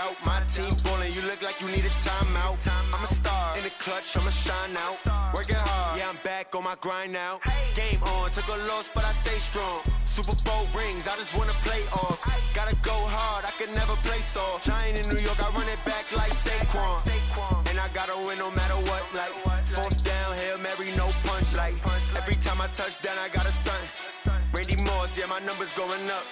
out. My team ballin', you look like you need a timeout. I'm a star in the clutch, I'ma shine out. Working hard, yeah, I'm back on my grind now. Game on, took a loss, but I stay strong. Super Bowl rings, I just wanna play off. Gotta go hard, I could never play soft. Giant in New York, I run it back like Saquon. And I gotta win no matter what, like fourth down, Hail Mary, no punch. Like every time I touch down, I gotta stunt. Randy Moss, yeah, my numbers going up.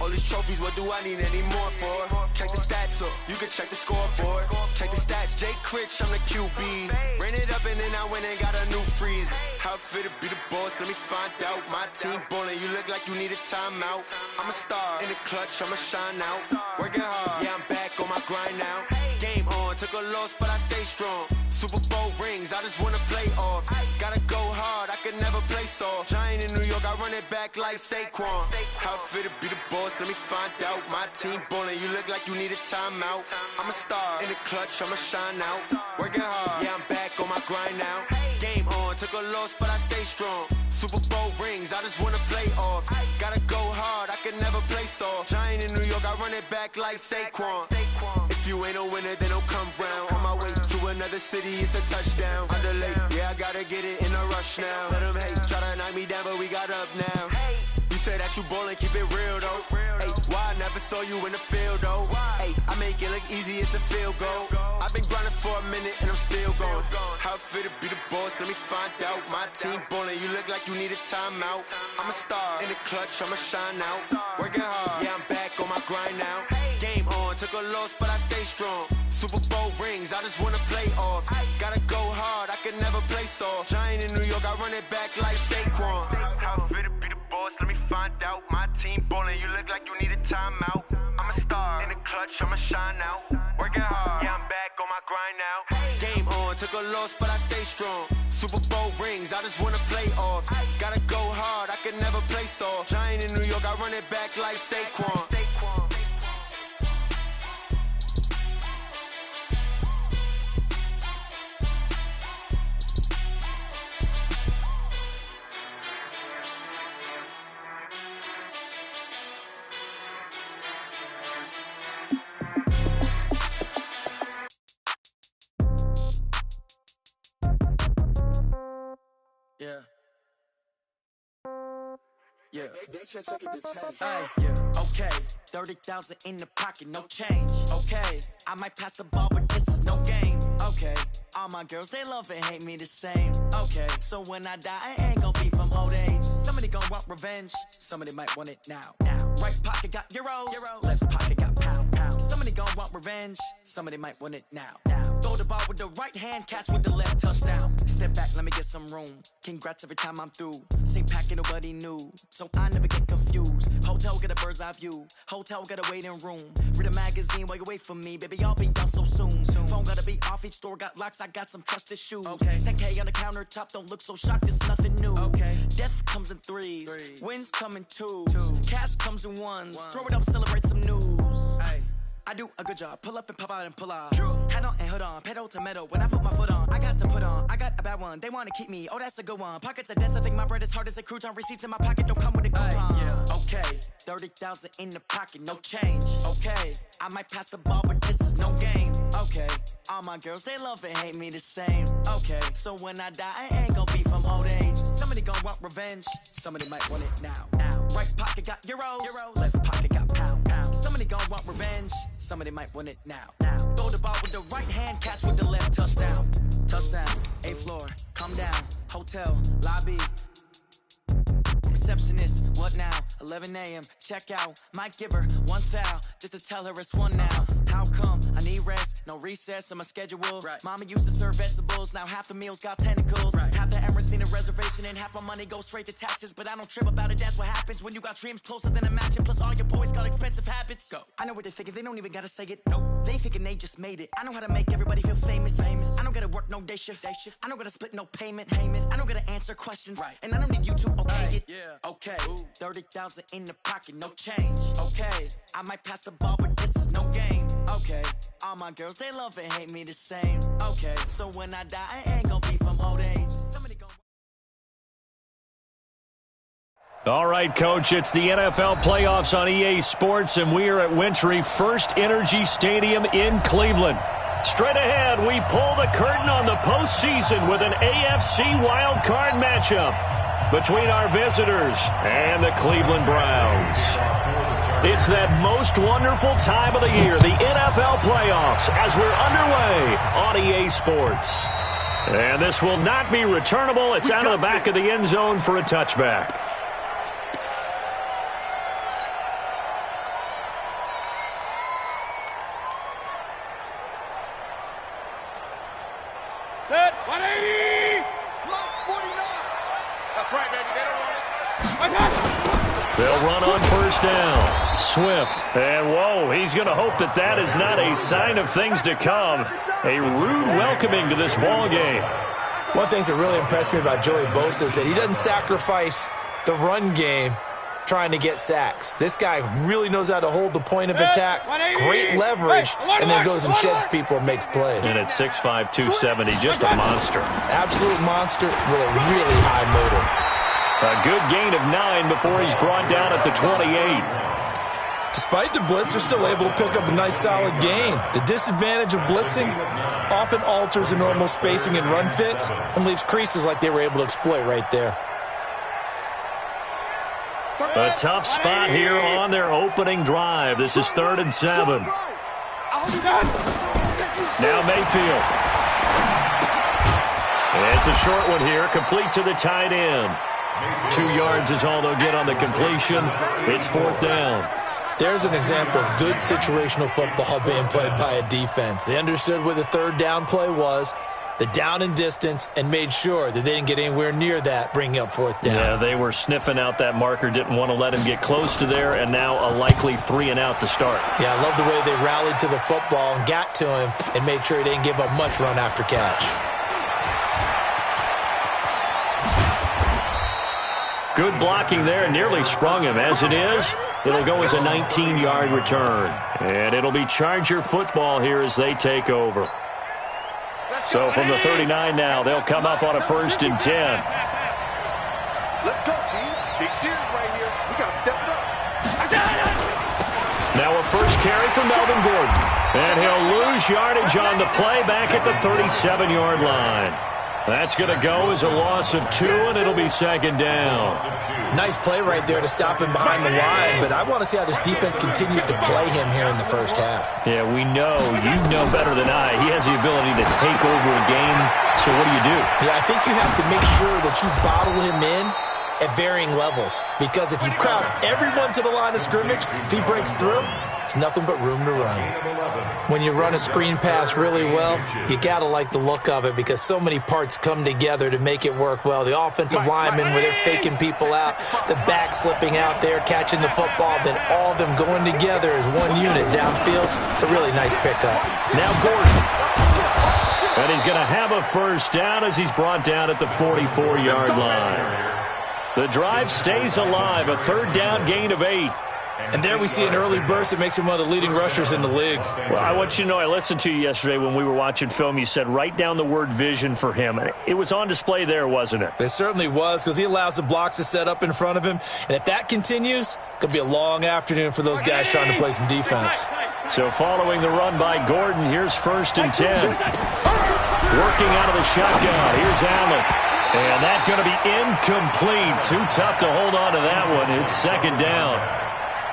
All these trophies, what do I need any more for? Check the stats up, you can check the scoreboard. Check the stats, Jake Critch, I'm the QB. Ran it up and then I went and got a new freeze. How it fit to be the boss, let me find out. My team ballin', you look like you need a timeout. I'm a star in the clutch, I'ma shine out. Working hard, yeah, I'm back on my grind now. Game on, took a loss, but I stay strong. Super Bowl rings, I just wanna play off. Gotta go hard, I could never play soft. Giant in New York, I run it back like Saquon. How it fit to be the boss, let me find out. My team ballin', you look like you need a timeout. I'm a star in the clutch, I'ma shine out. Working hard, yeah, I'm back on my grind now. Game on, took a loss, but I stay strong. Super Bowl rings, I just wanna play off. Gotta go hard, I could never play soft. Giant in New York, I run it back like Saquon. If you ain't a winner, then don't come round. On my way to another city, it's a touchdown. Underlay, yeah, I gotta get it in a rush now. Let them hate, try to knock me down, but we got up now. You say that you ballin', keep it real though. Hey, why I never saw you in the field though? Hey, I make it look easy, it's a field goal. I've been grinding for a minute and I'm still going. How it fit to be the boss, let me find out. My team ballin', you look like you need a timeout. I'm a star in the clutch, I'ma shine out. Working hard, yeah, I'm back on my grind now. Game on, took a loss, but I stay strong. Super Bowl rings, I just wanna play off. Gotta go hard, I could never play soft. Giant in New York, I run it back like Saquon. How it fit to be the boss, let me find out. My team ballin', you look like you need a timeout. I'm a star in the clutch, I'ma shine out. Working hard, yeah, I'm back on my grind now. Game on, took a loss, but I stay strong. Super Bowl rings, I just wanna play off. Gotta go hard, I could never play soft. Giant in New York, I run it back like Saquon. Yeah. Yeah. Hey, yeah. Okay. 30,000 in the pocket, no change. Okay. I might pass the ball, but this is no game. Okay. All my girls, they love and hate me the same. Okay. So when I die, I ain't gon' be from old age. Somebody gon' want revenge. Somebody might want it now. Right pocket got euros. Left pocket got pound. Somebody gon' want revenge. Somebody might want it now. Throw the ball with the right hand, catch with the left, touchdown. Step back, let me get some room. Congrats every time I'm through. Same packet, nobody knew, so I never get confused. Hotel get a bird's eye view. Hotel got a waiting room. Read a magazine while you wait for me, baby. I'll be done so soon. Phone gotta be off. Each store got locks. I got some trusted shoes. Okay. 10K on the countertop. Don't look so shocked. It's nothing new. Okay. Death comes in threes. Wins come in twos. Cash comes in ones. Throw it up, celebrate some news. Ay. I do a good job, pull up and pop out and pull out. True. Head on and hood on, pedal to metal. When I put my foot on, I got to put on. I got a bad one, they wanna keep me. Oh, that's a good one. Pockets are dense, I think my bread is hard as a crouton. Receipts in my pocket don't come with a coupon. Yeah. Okay, 30,000 in the pocket, no change. Okay, I might pass the ball, but this is no game. Okay, all my girls, they love and hate me the same. Okay, so when I die, I ain't gon' be from old age. Somebody gon' want revenge. Somebody might want it now. Right pocket got euros. Left pocket got pound. Somebody gon' want revenge. Somebody might want it now. Throw the ball with the right hand, catch with the left, touchdown. Touchdown, 8th floor, come down, hotel, lobby. Receptionist, what now? 11 a.m., check out. Might give her one foul, just to tell her it's one now. How come? I need rest, no recess on my schedule. Right. Mama used to serve vegetables, now half the meals got tentacles. Right. Half the Emirates need a reservation and half my money goes straight to taxes. But I don't trip about it, that's what happens when you got dreams closer than imagine. Plus all your boys got expensive habits. Go. I know what they're thinking, they don't even gotta say it. Nope. They thinking they just made it. I know how to make everybody feel famous. I don't gotta work no day shift. I don't gotta split no payment. I don't gotta answer questions. Right. And I don't need you to okay it. Yeah. Okay, 30,000 in the pocket, no change. Okay, I might pass the ball, but this is no game. Okay, all my girls, they love and hate me the same. Okay, so when I die, I ain't gon' be from old age. Somebody gon' All right, Coach, it's the NFL playoffs on EA Sports, and we are at Wintry First Energy Stadium in Cleveland. Straight ahead, we pull the curtain on the postseason with an AFC wildcard matchup between our visitors and the Cleveland Browns. It's that most wonderful time of the year, the NFL playoffs, as we're underway on EA Sports. And this will not be returnable. It's out of the back of the end zone for a touchback. Set, 180! Block 49! That's right, baby. They don't want it. They'll run on first down. Swift. And, whoa, he's going to hope that that is not a sign of things to come. A rude welcoming to this ball game. One of the things that really impressed me about Joey Bosa is that he doesn't sacrifice the run game trying to get sacks. This guy really knows how to hold the point of attack, great leverage, and then goes and sheds people and makes plays. And at 6'5", 270, just a monster. Absolute monster with a really high motor. A good gain of 9 before he's brought down at the 28. Despite the blitz, they're still able to pick up a nice solid gain. The disadvantage of blitzing often alters the normal spacing and run fits and leaves creases like they were able to exploit right there. A tough spot here on their opening drive. This is 3rd and 7. Now Mayfield. It's a short one here, complete to the tight end. 2 yards is all they'll get on the completion. It's 4th down. There's an example of good situational football being played by a defense. They understood what the 3rd down play was, the down and distance, and made sure that they didn't get anywhere near that, bringing up 4th down. Yeah, they were sniffing out that marker, didn't want to let him get close to there, and now a likely 3 and out to start. Yeah, I love the way they rallied to the football and got to him and made sure he didn't give up much run after catch. Good blocking there, nearly sprung him. As it is, it'll go as a 19-yard return. And it'll be Charger football here as they take over. So from the 39 now, they'll come up on a 1st and 10. Let's go, team. Big series right here. We got to step it up. Now a first carry from Melvin Gordon. And he'll lose yardage on the play back at the 37-yard line. That's going to go as a loss of 2, and it'll be 2nd down. Nice play right there to stop him behind the line, but I want to see how this defense continues to play him here in the first half. Yeah, we know. You know better than I. He has the ability to take over a game, so what do? Yeah, I think you have to make sure that you bottle him in at varying levels, because if you crowd everyone to the line of scrimmage, if he breaks through, it's nothing but room to run. When you run a screen pass really well, you got to like the look of it because so many parts come together to make it work well. The offensive linemen where they're faking people out, the back slipping out there, catching the football, then all of them going together as one unit downfield. A really nice pickup. Now Gordon. And he's going to have a first down as he's brought down at the 44-yard line. The drive stays alive, a 3rd down gain of 8. And there we see an early burst that makes him one of the leading rushers in the league. Well, I want you to know, I listened to you yesterday when we were watching film. You said write down the word vision for him. It was on display there, wasn't it? It certainly was, because he allows the blocks to set up in front of him. And if that continues, it could be a long afternoon for those guys trying to play some defense. So following the run by Gordon, here's 1st and 10. Working out of the shotgun. Here's Allen. And that's going to be incomplete. Too tough to hold on to that one. It's 2nd down.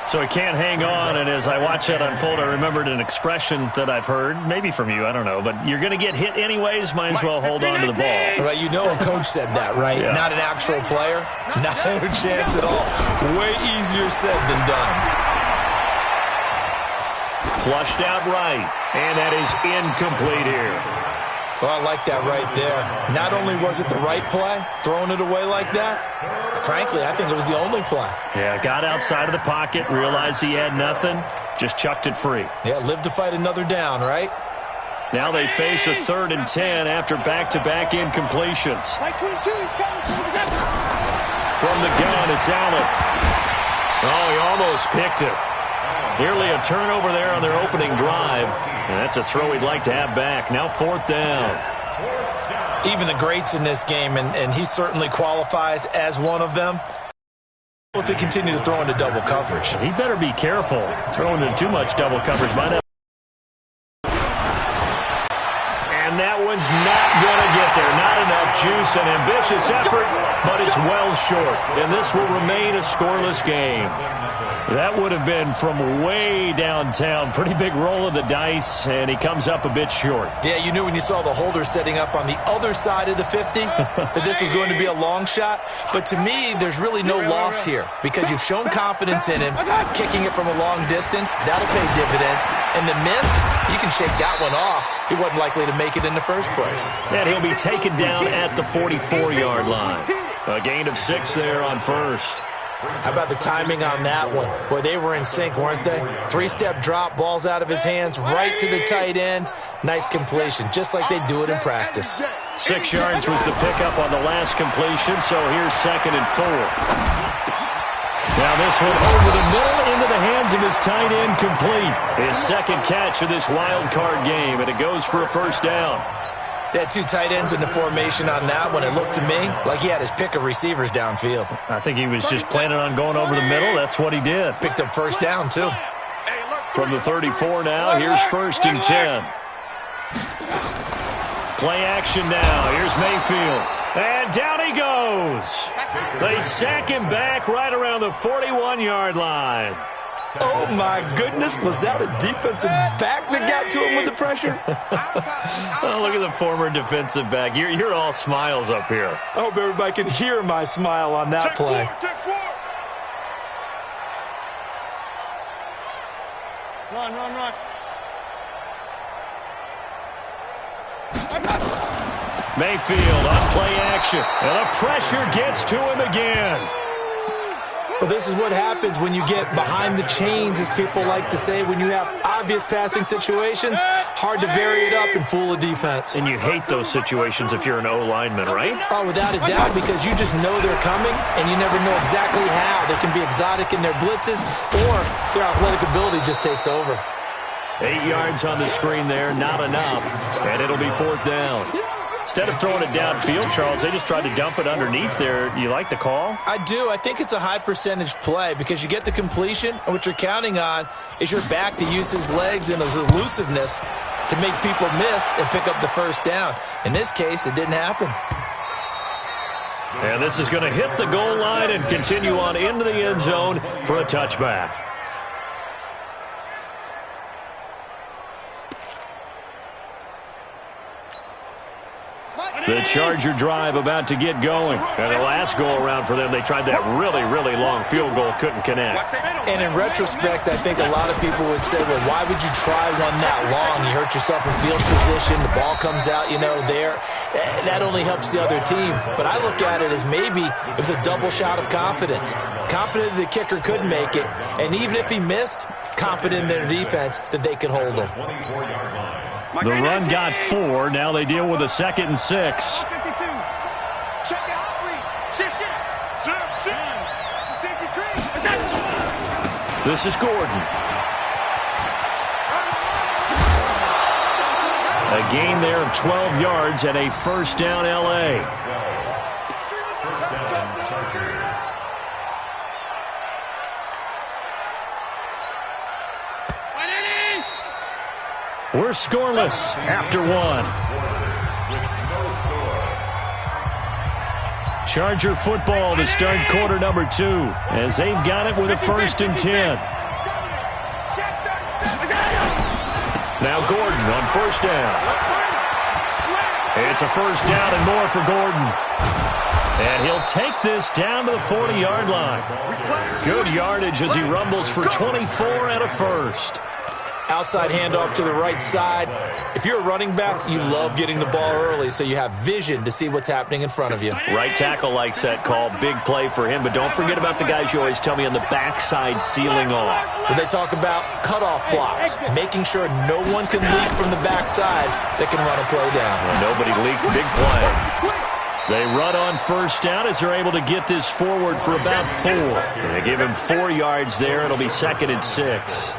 So he can't hang on, and as I watch that unfold, I remembered an expression that I've heard, maybe from you, I don't know, but you're going to get hit anyways, might as well hold on to the ball. Right, you know a coach said that, right? Yeah. Not an actual player? Not a chance at all. Way easier said than done. Flushed out right, and that is incomplete here. Well, I like that right there. Not only was it the right play, throwing it away like that, frankly, I think it was the only play. Yeah, got outside of the pocket, realized he had nothing, just chucked it free. Yeah, live to fight another down, right? Now they face a 3rd and 10 after back-to-back incompletions. From the gun, it's Allen. Oh, he almost picked it. Nearly a turnover there on their opening drive. And that's a throw he'd like to have back. Now 4th down. Even the greats in this game, and he certainly qualifies as one of them, if they continue to throw into double coverage. He better be careful. Throwing into too much double coverage might have. And that one's not going to get there. Not enough juice, an ambitious effort, but it's well short. And this will remain a scoreless game. That would have been from way downtown. Pretty big roll of the dice, and he comes up a bit short. Yeah, you knew when you saw the holder setting up on the other side of the 50 that this was going to be a long shot. But to me, there's really no loss here because you've shown confidence in him. Kicking it from a long distance, that'll pay dividends. And the miss, you can shake that one off. He wasn't likely to make it in the first place. And he'll be taken down at the 44-yard line. A gain of 6 there on first. How about the timing on that one? Boy, they were in sync, weren't they? 3-step drop, balls out of his hands, right to the tight end. Nice completion, just like they do it in practice. 6 yards was the pickup on the last completion, so here's 2nd and 4. Now this one over the middle into the hands of his tight end, complete. His second catch of this wild card game, and it goes for a first down. They had 2 tight ends in the formation on that one. It looked to me like he had his pick of receivers downfield. I think he was just planning on going over the middle. That's what he did. Picked up first down, too. From the 34 now, here's 1st and 10. Play action now. Here's Mayfield. And down he goes. They sack him back right around the 41-yard line. Oh, my goodness. Was that a defensive back that got to him with the pressure? Oh, look at the former defensive back. You're all smiles up here. I hope everybody can hear my smile on that play. Run. Mayfield on play action. And the pressure gets to him again. Well, this is what happens when you get behind the chains, as people like to say, when you have obvious passing situations. Hard to vary it up and fool a defense. And you hate those situations if you're an O-lineman, right? Oh, without a doubt, because you just know they're coming, and you never know exactly how. They can be exotic in their blitzes, or their athletic ability just takes over. 8 yards on the screen there, not enough, and it'll be 4th down. Instead of throwing it downfield, Charles, they just tried to dump it underneath there. You like the call? I do. I think it's a high percentage play because you get the completion, and what you're counting on is your back to use his legs and his elusiveness to make people miss and pick up the first down. In this case, it didn't happen. And this is going to hit the goal line and continue on into the end zone for a touchback. The Charger drive about to get going. And the last go-around for them, they tried that really, really long field goal, couldn't connect. And in retrospect, I think a lot of people would say, well, why would you try one that long? You hurt yourself in field position. The ball comes out, there. That only helps the other team. But I look at it as maybe it was a double shot of confidence. Confident the kicker could make it. And even if he missed, confident in their defense that they could hold him. The run got 4. Now they deal with a 2nd and 6. This is Gordon. A gain there of 12 yards and a first down L.A. We're scoreless after 1. Charger football to start quarter number 2 as they've got it with a 1st and 10. Now Gordon on first down. It's a first down and more for Gordon. And he'll take this down to the 40-yard line. Good yardage as he rumbles for 24 and a first. Outside handoff to the right side. If you're a running back, you love getting the ball early so you have vision to see what's happening in front of you. Right tackle likes that call. Big play for him. But don't forget about the guys you always tell me on the backside sealing off. When they talk about cutoff blocks, making sure no one can leak from the backside that can run a play down. Well, nobody leaked. Big play. They run on first down as they're able to get this forward for about 4. They give him 4 yards there. It'll be 2nd and 6.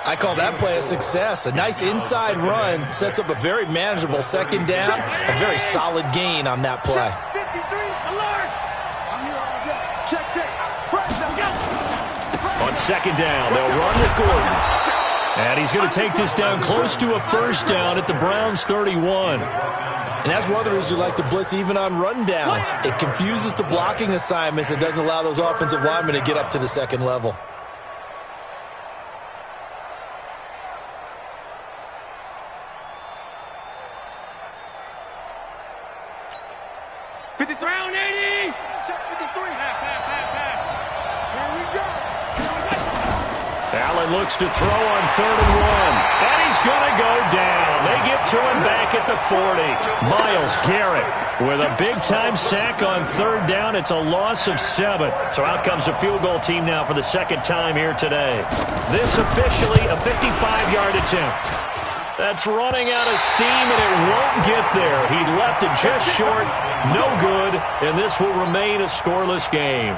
I call that play a success. A nice inside run sets up a very manageable 2nd down. A very solid gain on that play. Check 53, alert! I'm here all day. Check. On second down, they'll run with Gordon. And he's going to take this down close to a first down at the Browns' 31. And that's one of the reasons you like to blitz even on run downs. It confuses the blocking assignments. It doesn't allow those offensive linemen to get up to the second level. Round 80. Check 53. Here we go. Allen looks to throw on 3rd and 1. And he's going to go down. They get to him back at the 40. Myles Garrett with a big-time sack on 3rd down. It's a loss of 7. So out comes a field goal team now for the second time here today. This officially a 55-yard attempt. That's running out of steam, and it won't get there. He left it just short. No good, and this will remain a scoreless game.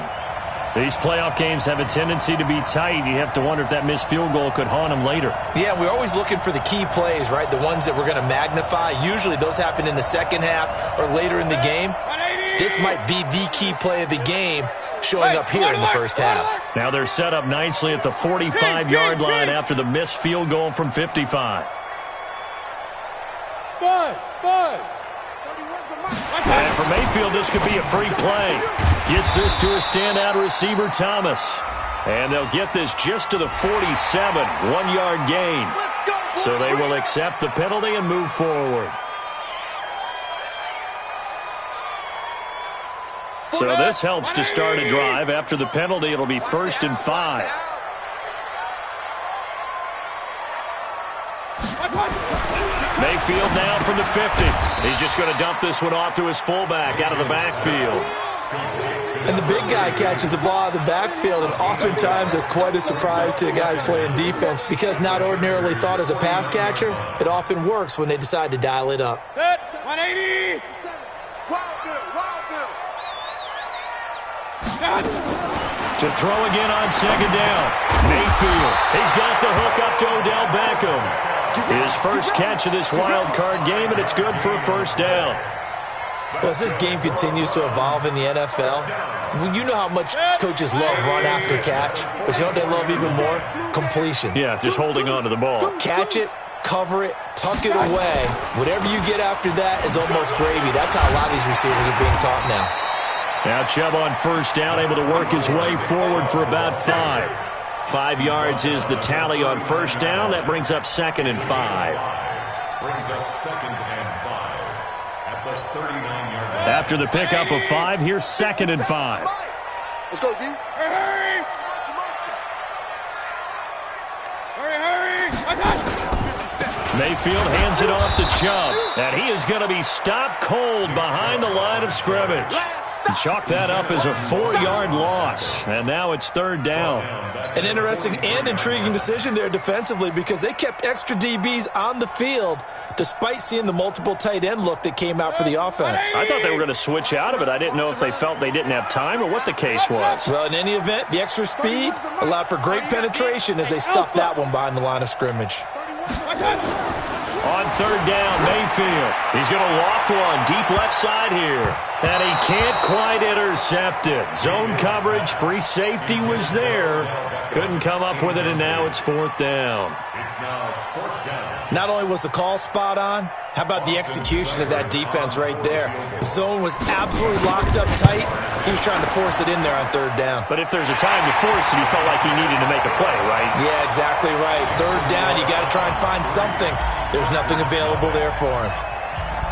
These playoff games have a tendency to be tight. You have to wonder if that missed field goal could haunt them later. Yeah, we're always looking for the key plays, right? The ones that we're going to magnify. Usually those happen in the second half or later in the game. This might be the key play of the game showing up here in the first half. Now they're set up nicely at the 45-yard line after the missed field goal from 55. And for Mayfield, this could be a free play. Gets this to a standout receiver, Thomas. And they'll get this just to the 47, 1-yard gain. So they will accept the penalty and move forward. So this helps to start a drive. After the penalty, it'll be 1st and 5. Mayfield now from the 50. He's just going to dump this one off to his fullback out of the backfield. And the big guy catches the ball out of the backfield, and oftentimes it's quite a surprise to the guys playing defense because not ordinarily thought as a pass catcher, it often works when they decide to dial it up. 180. To throw again on second down. Mayfield. He's got the hook up to Odell Beckham. His first catch of this wild card game, and it's good for a first down. Well, as this game continues to evolve in the NFL, you know how much coaches love run after catch, but you know what they love even more? Completion. Yeah, just holding on to the ball. Catch it, cover it, tuck it away. Whatever you get after that is almost gravy. That's how a lot of these receivers are being taught now. Now Chubb on first down, able to work his way forward for about 5. 5 yards is the tally on first down. That brings up 2nd and 5. Brings up 2nd and 5 at the 39-yard line. After the pickup of 5, here's 2nd and 5. Let's go, D. Hurry! Hurry! Mayfield hands it off to Chubb, and he is going to be stopped cold behind the line of scrimmage. Chalk that up as a 4-yard loss, and now it's 3rd down. An interesting and intriguing decision there defensively because they kept extra DBs on the field despite seeing the multiple tight end look that came out for the offense. I thought they were going to switch out of it. I didn't know if they felt they didn't have time or what the case was. Well, in any event, the extra speed allowed for great penetration as they stuffed that one behind the line of scrimmage. On 3rd down, Mayfield. He's going to loft one deep left side here. And he can't quite intercept it. Zone coverage, free safety was there. Couldn't come up with it, and now it's 4th down. It's now 4th down. Not only was the call spot on, how about the execution of that defense right there? The zone was absolutely locked up tight. He was trying to force it in there on 3rd down. But if there's a time to force it, he felt like he needed to make a play, right? Yeah, exactly right. 3rd down, you got to try and find something. There's nothing available there for him.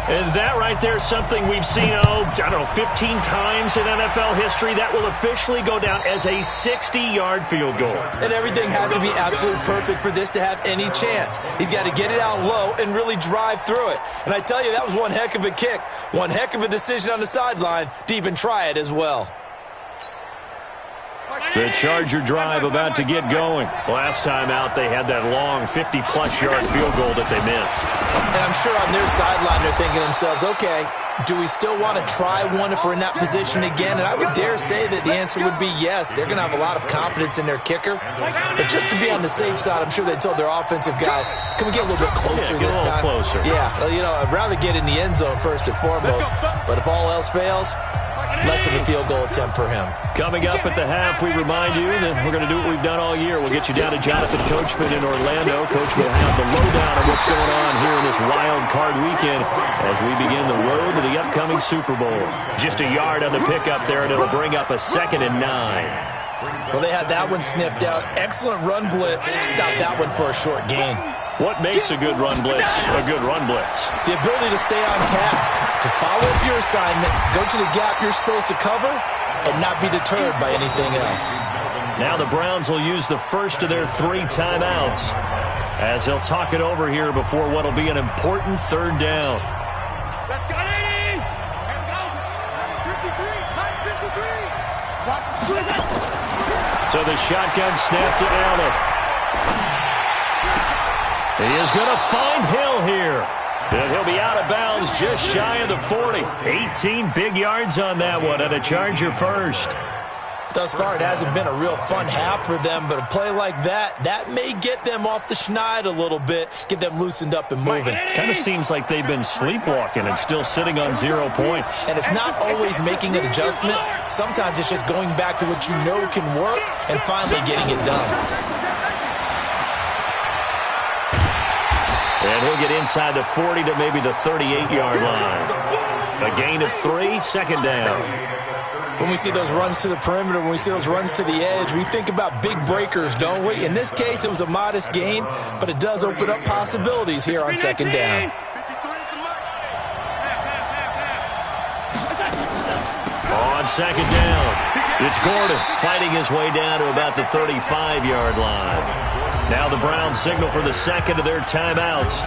And that right there is something we've seen, I don't know, 15 times in NFL history. That will officially go down as a 60-yard field goal. And everything has to be absolutely perfect for this to have any chance. He's got to get it out low and really drive through it. And I tell you, that was one heck of a kick. One heck of a decision on the sideline to even try it as well. The Charger drive about to get going. Last time out, they had that long 50-plus-yard field goal that they missed. And I'm sure on their sideline, they're thinking to themselves, okay, do we still want to try one if we're in that position again? And I would dare say that the answer would be yes. They're going to have a lot of confidence in their kicker. But just to be on the safe side, I'm sure they told their offensive guys, can we get a little bit closer this time? Closer. Yeah, well, I'd rather get in the end zone first and foremost. But if all else fails, less of a field goal attempt for him. Coming up at the half, we remind you that we're going to do what we've done all year. We'll get you down to Jonathan Coachman in Orlando. Coach will have the lowdown of what's going on here in this wild card weekend as we begin the road to the upcoming Super Bowl. Just a yard on the pickup there, and it'll bring up a 2nd and 9. Well, they had that one sniffed out. Excellent run blitz. Stop that one for a short gain. What makes a good run blitz a good run blitz? The ability to stay on task, to follow up your assignment, go to the gap you're supposed to cover, and not be deterred by anything else. Now the Browns will use the first of their 3 timeouts as they'll talk it over here before what will be an important 3rd down. Let's go, Erie! Here we go! 53! Watch the squeeze it! So the shotgun snap to Allen. He is going to find Hill here. And he'll be out of bounds just shy of the 40. 18 big yards on that one, and a Charger first. Thus far, it hasn't been a real fun half for them, but a play like that may get them off the schneid a little bit, get them loosened up and moving. Kind of seems like they've been sleepwalking and still sitting on 0 points. And it's not always making an adjustment. Sometimes it's just going back to what you know can work and finally getting it done. And he'll get inside the 40 to maybe the 38-yard line. A gain of 3, 2nd down. When we see those runs to the perimeter, when we see those runs to the edge, we think about big breakers, don't we? In this case, it was a modest gain, but it does open up possibilities here on 2nd down. On 2nd down, it's Gordon fighting his way down to about the 35-yard line. Now the Browns signal for the 2nd of their timeouts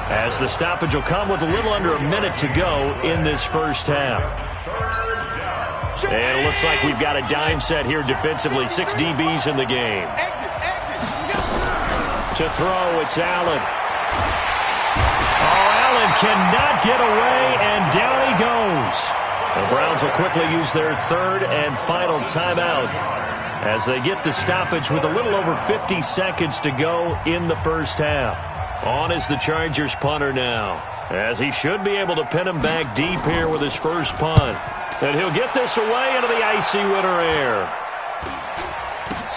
as the stoppage will come with a little under a minute to go in this first half. And it looks like we've got a dime set here defensively. 6 DBs in the game. To throw, it's Allen. Oh, Allen cannot get away, and down he goes. The Browns will quickly use their 3rd and final timeout as they get the stoppage with a little over 50 seconds to go in the first half. On is the Chargers punter now, as he should be able to pin him back deep here with his first punt. And he'll get this away into the icy winter air.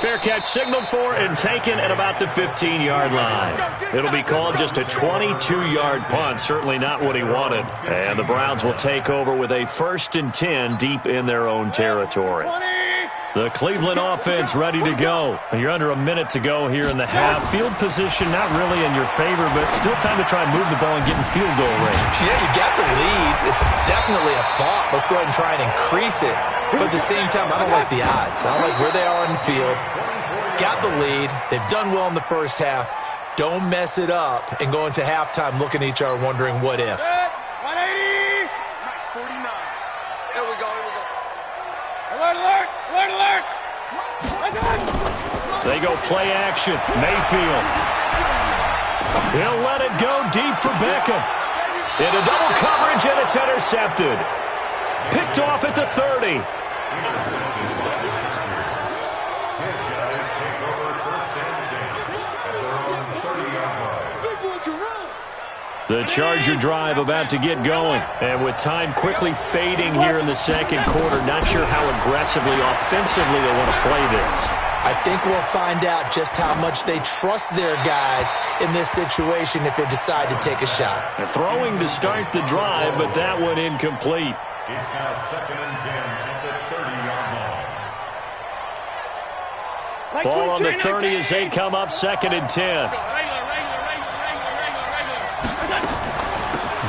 Fair catch signaled for and taken at about the 15-yard line. It'll be called just a 22-yard punt, certainly not what he wanted. And the Browns will take over with a 1st and 10 deep in their own territory. The Cleveland offense ready to go. You're under a minute to go here in the half. Field position not really in your favor, but still time to try and move the ball and get in field goal range. Yeah, you got the lead. It's definitely a thought. Let's go ahead and try and increase it. But at the same time, I don't like the odds. I don't like where they are on the field. Got the lead. They've done well in the first half. Don't mess it up and go into halftime looking at each other wondering what if. 180! 49. Here we go. Alert! They go play action. Mayfield. He'll let it go deep for Beckham. Into double coverage, and it's intercepted. Picked off at the 30. The Charger drive about to get going. And with time quickly fading here in the second quarter, not sure how aggressively, offensively they want to play this. I think we'll find out just how much they trust their guys in this situation if they decide to take a shot. And throwing to start the drive, but that one incomplete. It's now 2nd and 10 at the 30-yard line. Ball on the 30 as they come up 2nd and 10.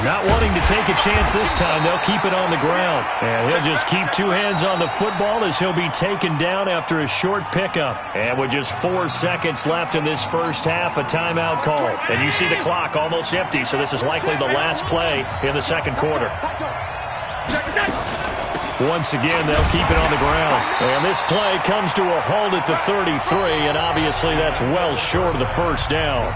Not wanting to take a chance this time, they'll keep it on the ground. And he'll just keep 2 hands on the football as he'll be taken down after a short pickup. And with just 4 seconds left in this first half, a timeout call. And you see the clock almost empty, so this is likely the last play in the second quarter. Once again, they'll keep it on the ground. And this play comes to a halt at the 33, and obviously that's well short of the first down.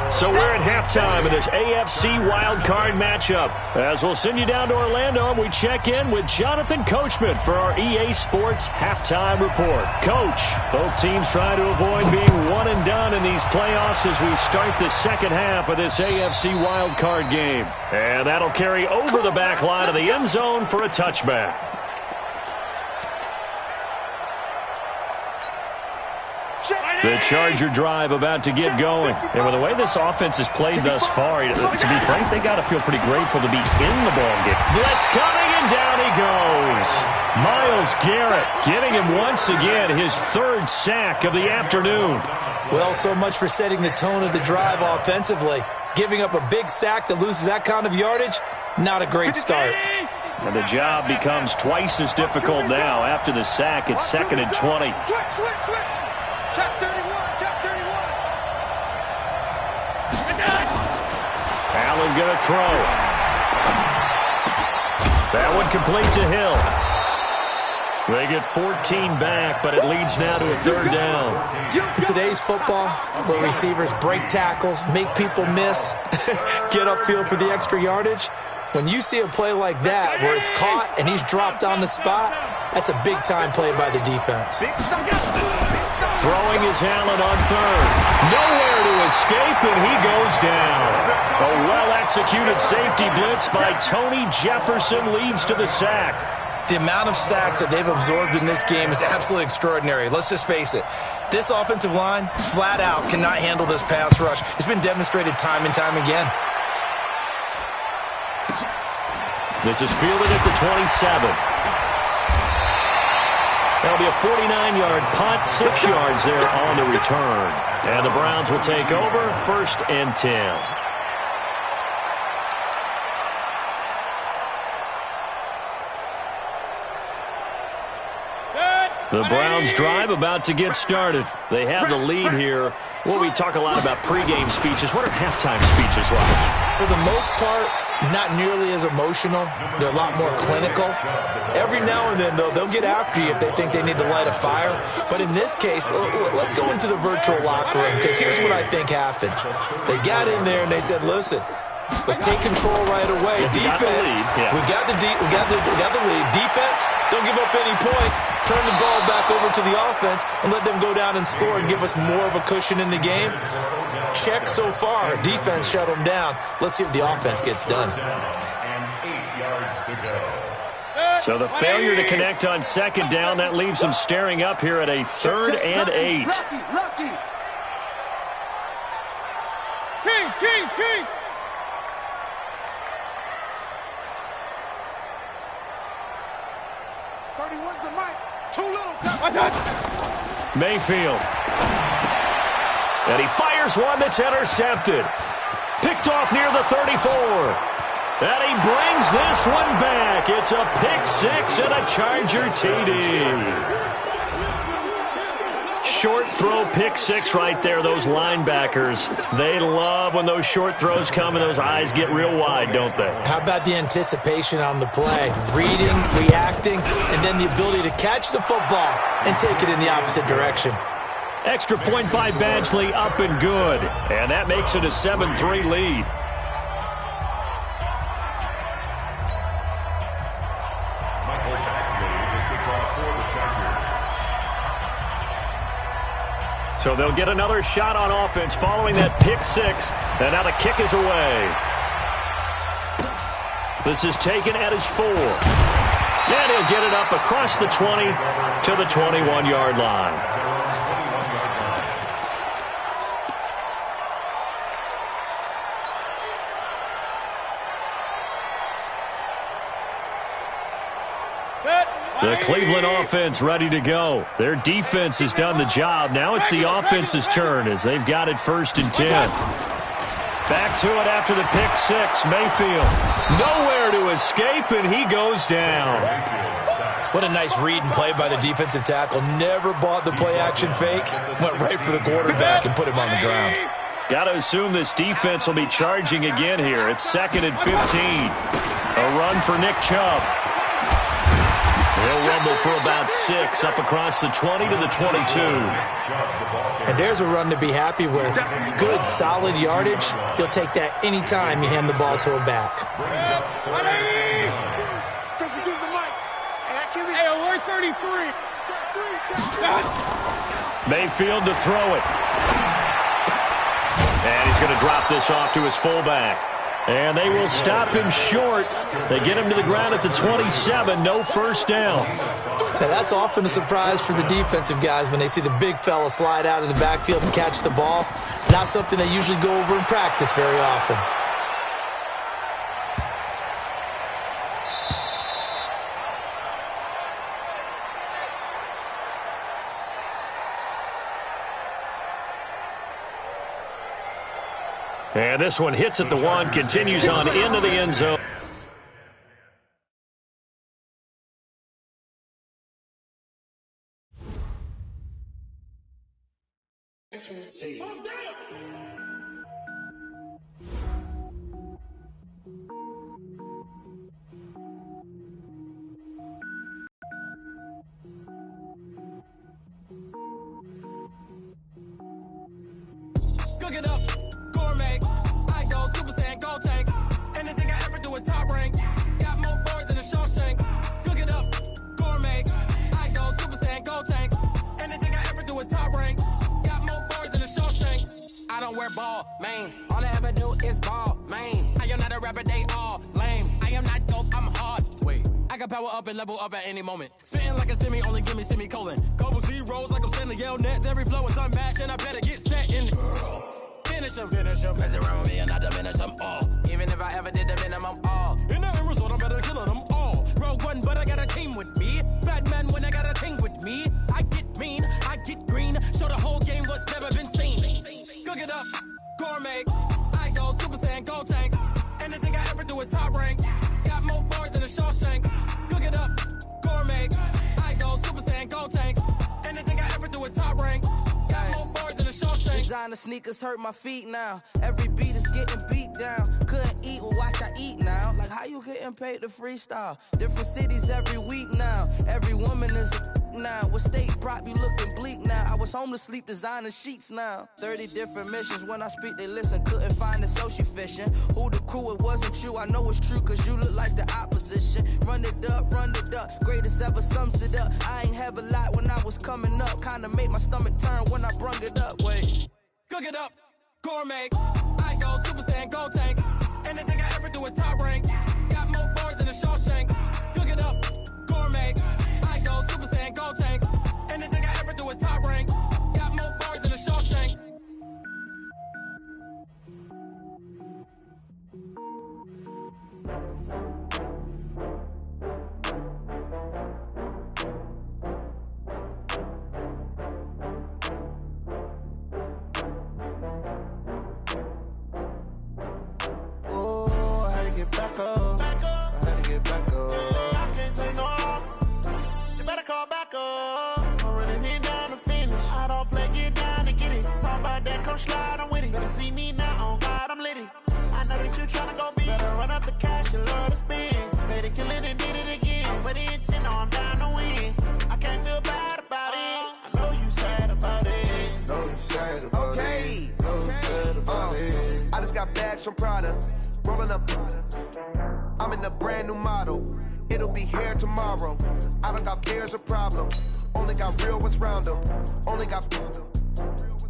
So we're at halftime of this AFC wildcard matchup. As we'll send you down to Orlando, and we check in with Jonathan Coachman for our EA Sports Halftime Report. Coach, both teams try to avoid being one and done in these playoffs as we start the second half of this AFC wildcard game. And that'll carry over the back line of the end zone for a touchback. The Charger drive about to get going. And with the way this offense has played thus far, to be frank, they got to feel pretty grateful to be in the ballgame. Blitz coming, and down he goes. Myles Garrett getting him once again, his third sack of the afternoon. Well, so much for setting the tone of the drive offensively. Giving up a big sack that loses that kind of yardage, not a great start. And the job becomes twice as difficult now. After the sack, it's 2nd and 20. Switch. Check 31. Allen going to throw. That one complete to Hill. They get 14 back, but it leads now to a 3rd down. In today's football, where receivers break tackles, make people miss, get upfield for the extra yardage, when you see a play like that where it's caught and he's dropped on the spot, that's a big-time play by the defense. Throwing is Allen on 3rd. Nowhere to escape, and he goes down. A well-executed safety blitz by Tony Jefferson leads to the sack. The amount of sacks that they've absorbed in this game is absolutely extraordinary. Let's just face it. This offensive line, flat out, cannot handle this pass rush. It's been demonstrated time and time again. This is fielded at the 27. That'll be a 49-yard punt, 6 yards there on the return. And the Browns will take over, 1st and 10. The Browns drive about to get started. They have the lead here. Well, we talk a lot about pregame speeches. What are halftime speeches like? For the most part, not nearly as emotional. They're a lot more clinical. Every now and then, though, they'll get after you if they think they need to light a fire. But in this case, let's go into the virtual locker room, because here's what I think happened. They got in there and they said, listen, let's take control right away. Defense, we've got the lead. Defense, don't give up any points. Turn the ball back over to the offense and let them go down and score and give us more of a cushion in the game. Check so far. Defense shut them down. Let's see if the offense gets done. And 8 yards to go. So the failure to connect on 2nd down, that leaves them staring up here at a 3rd and 8. Lucky. King. 31's the mic. Too little. Mayfield. And he fires one that's intercepted. Picked off near the 34. And he brings this one back. It's a pick 6 and a Charger TD. Short throw, pick 6 right there. Those linebackers, they love when those short throws come and those eyes get real wide, don't they? How about the anticipation on the play? Reading, reacting, and then the ability to catch the football and take it in the opposite direction. Extra point by Badgley, up and good. And that makes it a 7-3 lead. So they'll get another shot on offense following that pick 6. And now the kick is away. This is taken at his 4. And he'll get it up across the 20 to the 21-yard line. The Cleveland offense ready to go. Their defense has done the job. Now it's the offense's turn as they've got it 1st and 10. Back to it after the pick 6. Mayfield nowhere to escape, and he goes down. What a nice read and play by the defensive tackle. Never bought the play-action fake. Went right for the quarterback and put him on the ground. Got to assume this defense will be charging again here. It's 2nd and 15. A run for Nick Chubb. He'll rumble for about 6 up across the 20 to the 22. And there's a run to be happy with. Good, solid yardage. You'll take that anytime you hand the ball to a back. Hey, alert 33. Mayfield to throw it. And he's going to drop this off to his fullback. And they will stop him short. They get him to the ground at the 27. No first down. Now, that's often a surprise for the defensive guys when they see the big fella slide out of the backfield and catch the ball. Not something they usually go over in practice very often. And this one hits at the 1, continues on into the end zone. Cook it up, gourmet. I go Super Saiyan, gold tank. Anything I ever do is top rank. Got more boys than a Shawshank. Cook it up, gourmet. I go Super Saiyan, gold tank. Anything I ever do is top rank. Got more boys than a Shawshank. I don't wear ball mains. All I ever do is ball main. I am not a rapper, they all lame. I am not dope, I'm hard. Wait, I can power up and level up at any moment. Spitting like a semi, only give me semicolon. Couple zeros like I'm sending yell nets. Every flow is unmatched and I better get set in. Finish them. Mess around with me and I diminish them all. Even if I ever did the minimum all. In the end result, I'm better killing them all. Rogue One, but I got a team with me. Batman when I got a thing with me. I get mean, I get green. Show the whole game what's never been seen. Cook it up, gourmet. I go Super Saiyan, gold tank. Anything I ever do is top rank. Got more bars than a Shawshank. Cook it up, gourmet. I go Super Saiyan, gold tank. Anything I ever do is top rank. Designer sneakers hurt my feet now. Every beat is getting beat down. Couldn't eat, well watch I eat now. Like how you getting paid to freestyle? Different cities every week now. Every woman is a now. With state prop you looking bleak now. I was home to sleep designer sheets now. 30 different missions. When I speak they listen. Couldn't find it so she fishing. Who the crew, it wasn't you. I know it's true cause you look like the opposition. Run it up. Greatest ever sums it up. I ain't have a lot when I was coming up. Kinda made my stomach turn when I brung it up. Wait. Cook it up, gourmet. I go Super Saiyan, gold tank. Anything I ever do is top rank. Got more bars than a Shawshank. Cook it up, gourmet. I go Super Saiyan, gold tank. Anything I ever do is top rank. Got more bars than a Shawshank. Back up. I had to get back up. I can't take no loss. You better call back up. I'm running it down to finish. I don't play, get down to get it. Talk about that, come slide, I'm with it. Better see me now, on God, I'm litty. I know that you tryna go big. Better run up the cash, you love to spend. Better kill it and did it again. But the intent, no, I'm down to win. I can't feel bad about it. I know you sad about it. Know you sad about it. Know you sad about it. I just got bags from Prada. Rolling up, I'm in a brand new model. It'll be here tomorrow. I don't got fears or problems. Only got real ones round them. Only got.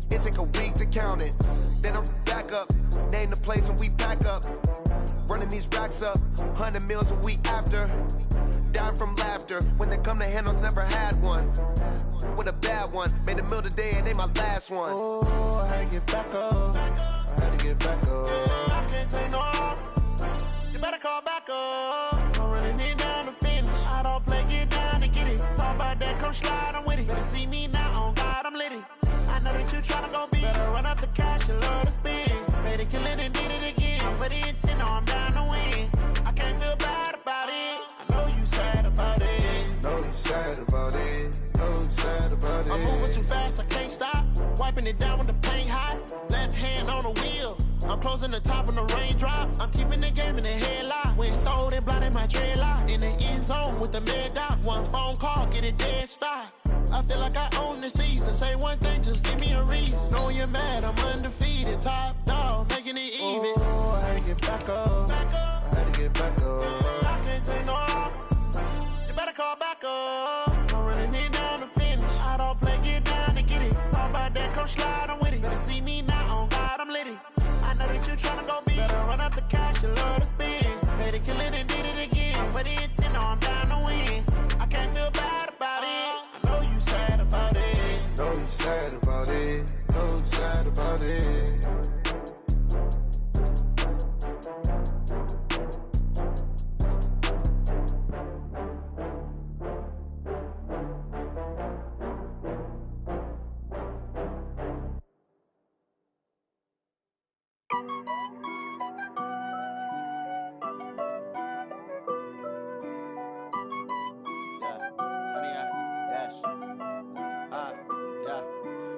It take a week to count it. Then I'm back up. Name the place and we pack up. Running these racks up. 100 meals a week after. Down from laughter. When they come to handles, never had one. With a bad one. Made a meal today and they my last one. Oh, I had to get back up. I had to get back up. I can't take no loss. You better call back up. I'm running it down to finish. I don't play, get down to get it. Talk about that, come slide, I'm with it. Better see me now, on God, I'm litty. I know that you tryna go big. Better run up the cash, you love to spend. Better kill it and did it again. But the intent, no, I'm down to win. I can't feel bad about it. I know you sad about it. Know you sad about it. Know you sad about it. I'm moving too fast, I can't stop. Wiping it down with the paint hot. Left hand on the wheel. I'm closing the top when the raindrop. I'm keeping the game in the headlock. When throwed and blinded my dreadlock. In the end zone with the mad dot. One phone call, get it dead stop. I feel like I own the season. Say one thing, just give me a reason. Know you're mad, I'm undefeated. Top dog, making it even. Oh, I had to get back up. I had to get back up. I can't take no loss. You better call back up. I'm running it down to finish. I don't play, get down to get it. Talk about that, come slide, I'm with it. Better see me now, on God, I'm litty. I know that you tryna go big. Better run up the cash, you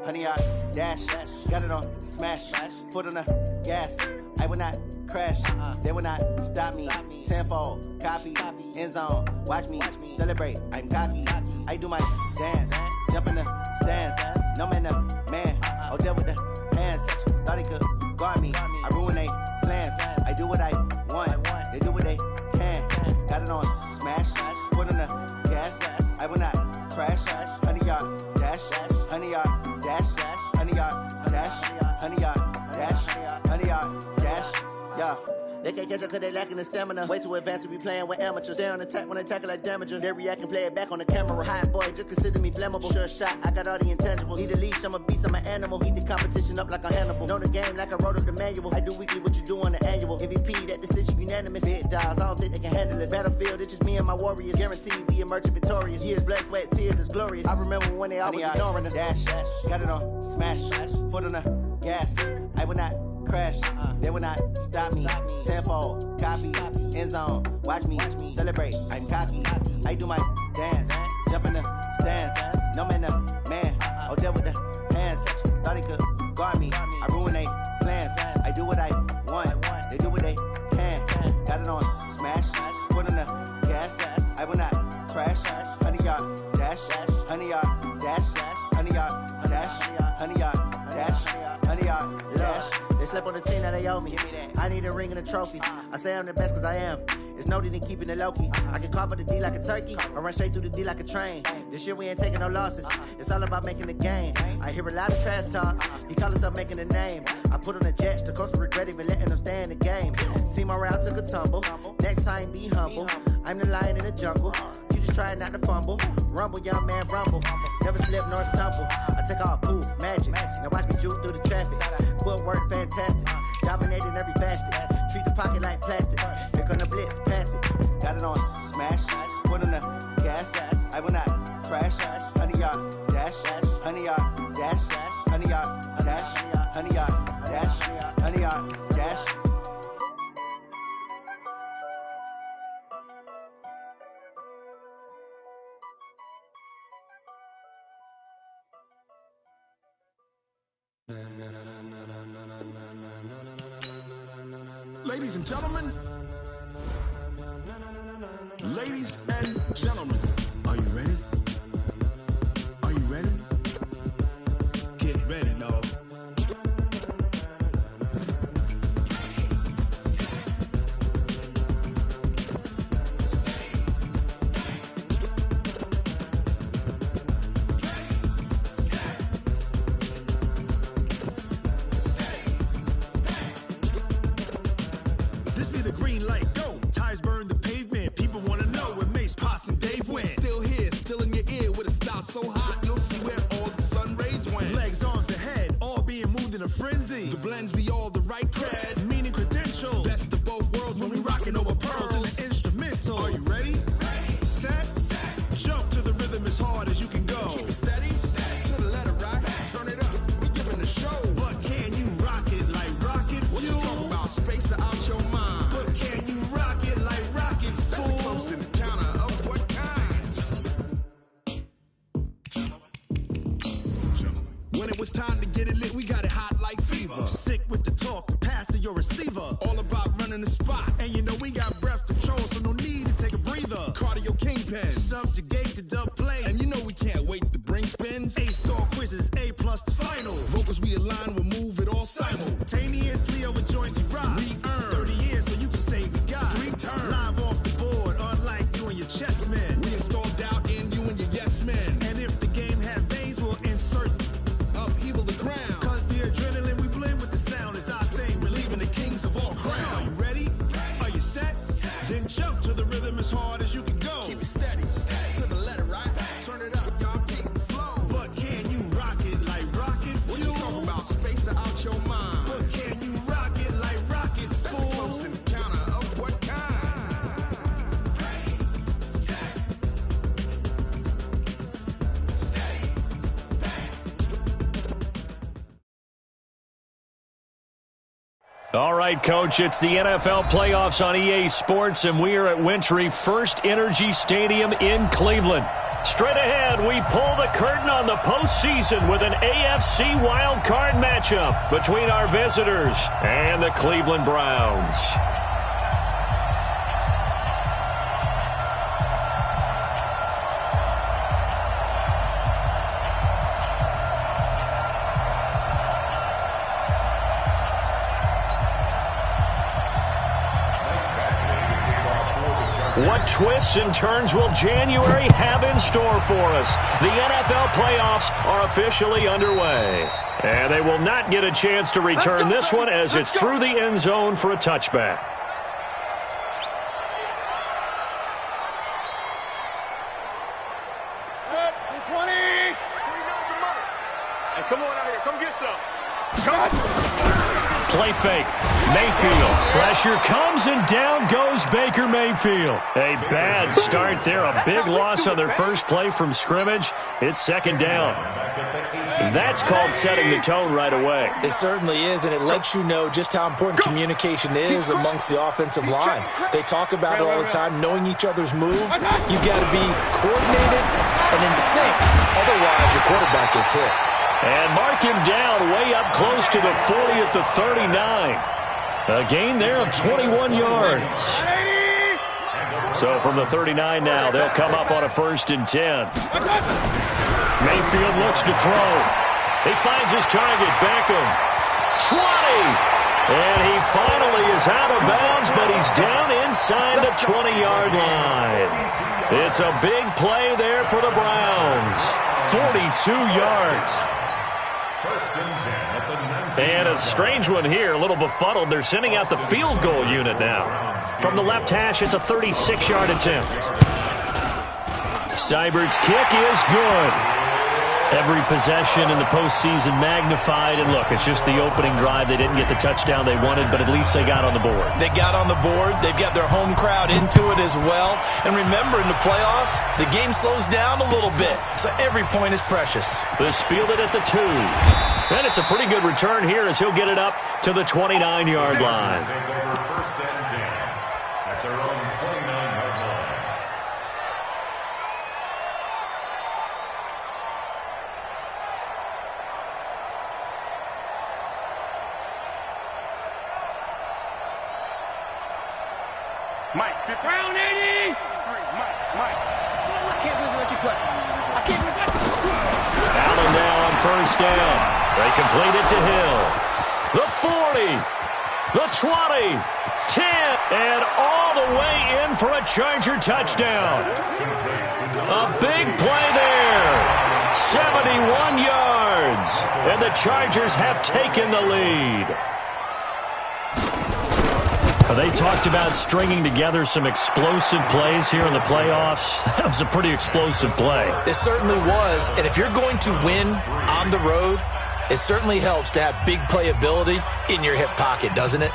100-yard dash. Got it on smash. Foot on the gas. I will not crash. They will not stop me. Tenfold, copy, end zone. Watch me celebrate. I'm cocky. I do my dance. Jump in the stands. No man, the man. Oh, deal with the hands. Thought he could guard me. I ruin they plans. I do what I want. They do what they can. Got it on smash. Foot on the gas. I will not crash. 100-yard dash. 100-yard dash. 100-yard dash. 100-yard dash. 100-yard dash. Yeah. They can't catch up cause they lacking the stamina. Way too advanced to be playing with amateurs. Stay on attack when they tackle like damager. They react and play it back on the camera. Hot boy, just consider me flammable. Sure shot, I got all the intangibles. Need a leash, I'm a beast, I'm an animal. Heat the competition up like a Hannibal. Know the game like I wrote up the manual. I do weekly what you do on the annual. MVP, that decision unanimous. Big dials, I don't think they can handle it. Battlefield, it's just me and my warriors. Guaranteed we emerging victorious. Years, blood, sweat, tears, it's glorious. I remember when they always ignoring us. Dash, got it on smash. Foot on the gas. I will not crash. They will not stop me. Tenfold, copy, end zone. Watch me celebrate. I'm cocky. I do my dance. Jump in the stands. No man, the man. Oh, deal with the hands. Thought he could guard me. I ruin they plans. I do what I want. They do what they can. Got it on smash. Foot on the gas. I will not crash. 100-yard dash. 100-yard dash. 100-yard dash. 100-yard dash. 100-yard dash. They slept on the team, now they owe me. I need a ring and a trophy. I say I'm the best cause I am. There's no need in keeping it low-key. I can carve up the D like a turkey, or run straight through the D like a train. This year we ain't taking no losses. It's all about making the game. I hear a lot of trash talk. He call himself making a name. I put on the jets, the coach will regret even letting them stay in the game. Team around took a tumble. Next time be humble. I'm the lion in the jungle. You just trying not to fumble. Rumble, young man, rumble. Never slip nor stumble. I take off, poof, magic. Now watch me juke through the traffic. Footwork fantastic. Dominating every facet. Treat the pocket like plastic. Here come the blitz, pass it. Got it on smash. Foot on the gas. I will not crash. 100-yard dash. 100-yard dash. 100-yard dash. 100-yard dash. 100-yard dash. Ladies and gentlemen, are you ready? Are you ready? Get ready, dog. This be the green light, go. Tires burn the pavement. People wanna know when Mace, Potts, and Dave went. Still here, still in your ear with a style so hot, you'll see where all the sun rays went. Legs, arms, and head, all being moved in a frenzy. The blends be all the right cred, meaning credentials. Best of both worlds when we rockin' over pearls in the instrumental. Are you ready? Set. Jump to the rhythm as hard as you can go. Keep it steady, to the letter right. Turn it up, we giving the show. But can you rock it like rocket fuel? What you talking about? Space out your mind. But can you rock it like rockets, fool? That's a close encounter of what kind? When it was time to get it lit, we got it hot like fever. Sick with the talk, pass to your receiver. All about running the spot. And you know we got breath control, so no need to take a breather. Cardio kingpin, subjugate the dub play. And you know we can't wait to bring spins. A-star quizzes, A+ the final. Vocals we align, we'll move it all simultaneously over joints we rock. We earn 30 years, so you can say we got 3 turns. Live off the board, unlike you and your chess men. We install doubt in you and your yes men. And if the game had veins, we'll insert upheaval the ground. Cause the adrenaline we blend with the sound is our thing. We're leaving the kings of all crowns. So are you ready? Are you set? Then jump to the rhythm as hard as you can go. Keep it steady, to the letter right. Turn it up, y'all keep the flow. But can you rock it like rocket fuel? What you talking about? Space out your mind. But can you rock it like rockets, fool? That's a close encounter of what kind? All right, Coach, it's the NFL playoffs on EA Sports, and we are at Wintry First Energy Stadium in Cleveland. Straight ahead, we pull the curtain on the postseason with an AFC wildcard matchup between our visitors and the Cleveland Browns. What twists and turns will January have in store for us? The NFL playoffs are officially underway. And they will not get a chance to return this one as it's through the end zone for a touchback. Hey, come on out here. Come get some. Come on. Play fake. Mayfield. Pressure comes and down goes Baker Mayfield. A bad start there. A big loss on their first play from scrimmage. It's second down. That's called setting the tone right away. It certainly is, and it lets you know just how important communication is amongst the offensive line. They talk about it all the time, knowing each other's moves. You've got to be coordinated and in sync. Otherwise, your quarterback gets hit. And mark him down way up close to the 40 at the 39. A gain there of 21 yards. So from the 39 now, they'll come up on a 1st and 10. Mayfield looks to throw. He finds his target, Beckham. 20. And he finally is out of bounds, but he's down inside the 20-yard line. It's a big play there for the Browns. 42 yards. And a strange one here, a little befuddled. They're sending out the field goal unit now. From the left hash, it's a 36-yard attempt. Seibert's kick is good. Every possession in the postseason magnified. And look, it's just the opening drive. They didn't get the touchdown they wanted, but at least they got on the board. They got on the board. They've got their home crowd into it as well. And remember, in the playoffs, the game slows down a little bit, so every point is precious. This fielded at the 2. And it's a pretty good return here as he'll get it up to the 29-yard line. First and 10 at their own 29-yard line. Mike, Brown 80! Mike. I can't believe they let you play. I can't believe that. Allen now on 1st down. They complete it to Hill. The 40, the 20, 10, and all the way in for a Charger touchdown. A big play there. 71 yards. And the Chargers have taken the lead. They talked about stringing together some explosive plays here in the playoffs. That was a pretty explosive play. It certainly was, and if you're going to win on the road, it certainly helps to have big playability in your hip pocket, doesn't it?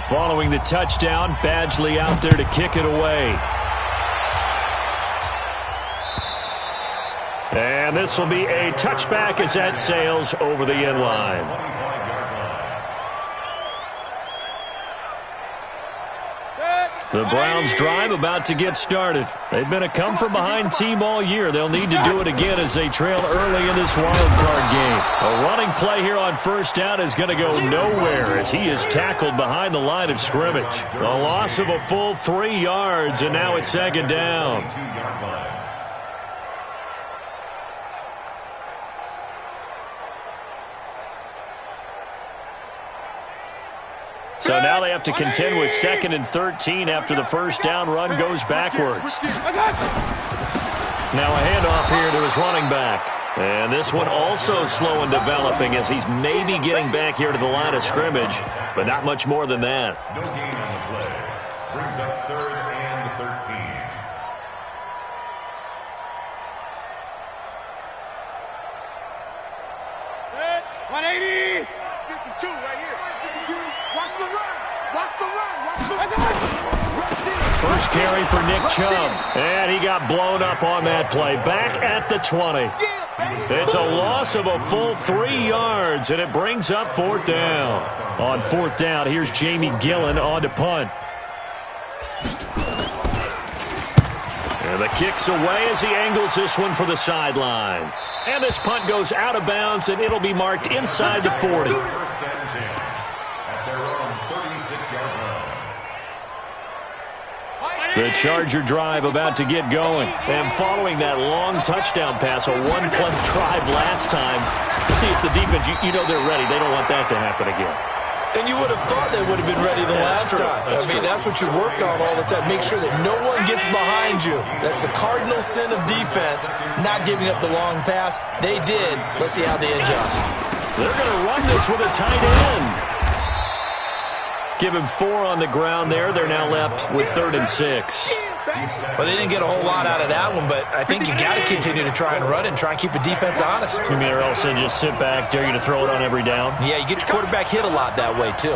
Following the touchdown, Badgley out there to kick it away. And this will be a touchback as that sails over the end line. The Browns drive about to get started. They've been a come-from-behind team all year. They'll need to do it again as they trail early in this wild-card game. A running play here on 1st down is going to go nowhere as he is tackled behind the line of scrimmage. A loss of a full 3 yards, and now it's 2nd down. So now they have to contend with 2nd and 13 after the 1st down run goes backwards. Now a handoff here to his running back. And this one also slow in developing as he's maybe getting back here to the line of scrimmage, but not much more than that. No gain on the play. Brings up 3rd and 13. Red, 180! 52 right here. 52. Watch the run. First carry for Nick Chubb, and he got blown up on that play. Back at the 20. It's a loss of a full 3 yards, and it brings up 4th down. On 4th down, here's Jamie Gillen on to punt. And the kick's away as he angles this one for the sideline. And this punt goes out of bounds, and it'll be marked inside the 40. The Charger drive about to get going. And following that long touchdown pass, a one-play drive last time, see if the defense, you know they're ready. They don't want that to happen again. And you would have thought they would have been ready the last time. That's what you work on all the time. Make sure that no one gets behind you. That's the cardinal sin of defense, not giving up the long pass. They did. Let's see how they adjust. They're going to run this with a tight end. Give him 4 on the ground there. They're now left with 3rd and 6. Well, they didn't get a whole lot out of that one, but I think you got to continue to try and run and try and keep the defense honest. You mean or else they just sit back, dare you to throw it on every down? Yeah, you get your quarterback hit a lot that way, too.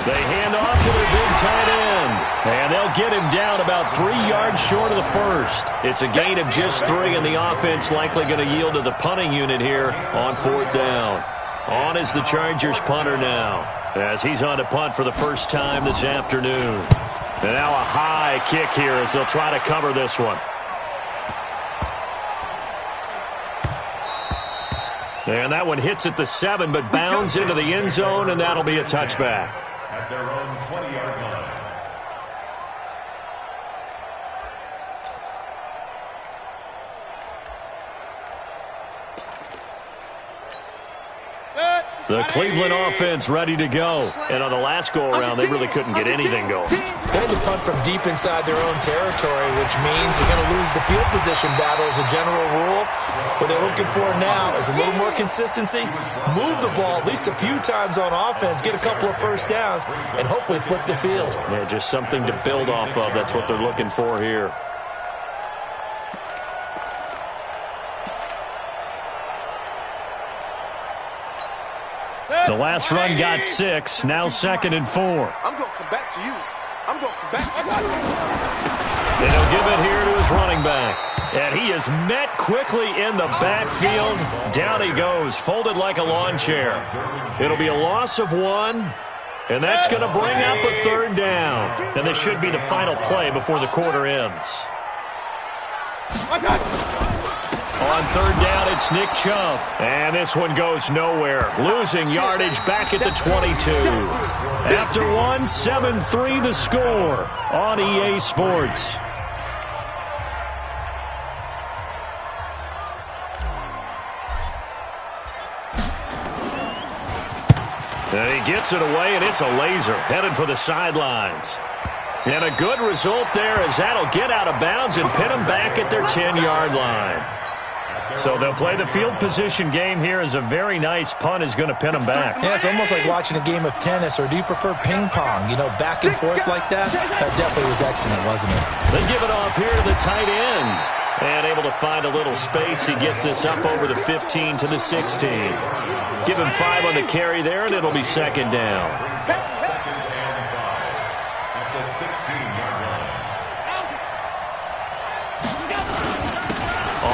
They hand off to their big tight end, and they'll get him down about 3 yards short of the first. It's a gain of just 3, and the offense likely going to yield to the punting unit here on 4th down. On is the Chargers punter now, as he's on to punt for the first time this afternoon. And now a high kick here as they'll try to cover this one. And that one hits at the 7, but bounds into the end zone, and that'll be a touchback. At their own 20-yard line. The Cleveland offense ready to go. And on the last go-around, they really couldn't get anything going. They had to punt from deep inside their own territory, which means you're going to lose the field position battle as a general rule. What they're looking for now is a little more consistency, move the ball at least a few times on offense, get a couple of first downs, and hopefully flip the field. Yeah, just something to build off of. That's what they're looking for here. The last run got 6, now 2nd and 4. I'm going to come back to you. I'm going to come back to you. And he'll give it here to his running back. And he is met quickly in the backfield. Down he goes, folded like a lawn chair. It'll be a loss of 1, and that's going to bring up a 3rd down. And this should be the final play before the quarter ends. On 3rd down, it's Nick Chubb. And this one goes nowhere. Losing yardage back at the 22. After 1, 7-3 the score on EA Sports. And he gets it away, and it's a laser headed for the sidelines. And a good result there as that'll get out of bounds and pin them back at their 10-yard line. So they'll play the field position game here as a very nice punt is going to pin them back. Yeah, it's almost like watching a game of tennis, or do you prefer ping pong? You know, back and forth like that? That definitely was excellent, wasn't it? They give it off here to the tight end. And able to find a little space. He gets this up over the 15 to the 16. Give him 5 on the carry there, and it'll be 2nd down. Second and 5 at the 16-yard line.